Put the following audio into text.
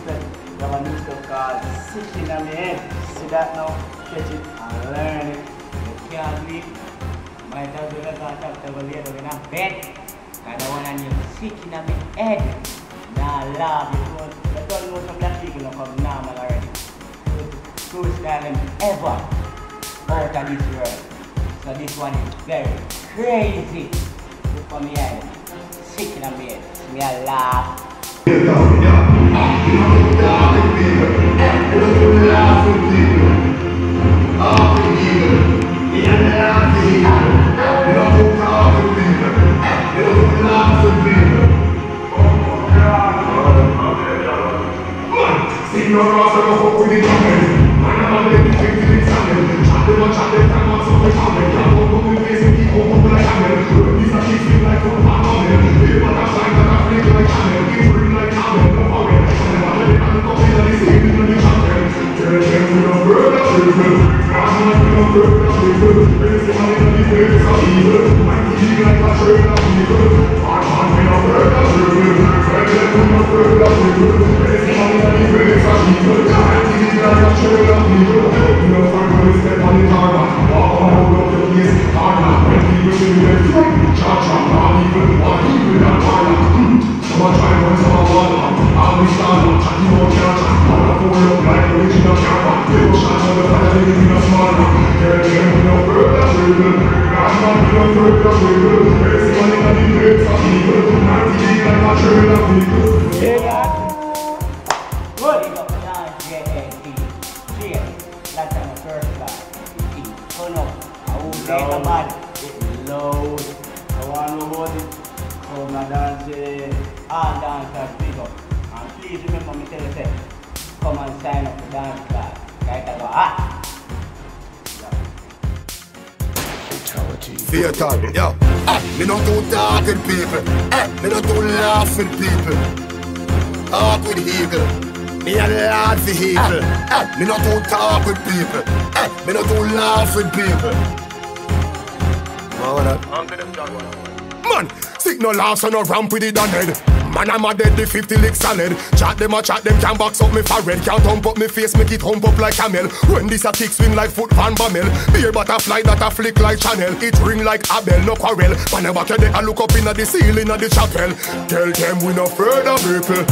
step. We have a new step called Sick in my head. See that now? Catch it and learn it. You can't believe. Might as well go talk to the lady in a bed. Because the one on you sick in my head. Nah, laugh. You don't know some black people don't come normal already. True style them ever out of this world. So this one is very crazy. Look for me head. Sick in my head. Me a laugh. All dancers big up. And please remember me tell you, come and sign up for dance class. Right, I go hot. Fatal, yo. Me not too talking people. Me not too laughing people. Awkward eagle. Me a laughy eagle. Me not too talking people. Me not too laughing people. Man, sick no laughs and no ramp with it on head. Man, I'm a dead, the 50 licks solid. Chat them, can't box up me forehead. Can't hump up me face, make it hump up like camel. When this a kick swing like foot van Bamel. Beer butterfly that a flick like Chanel. It ring like Abel, no quarrel. Man, I back your day, I look up in the ceiling of the chapel. Tell them we no further people.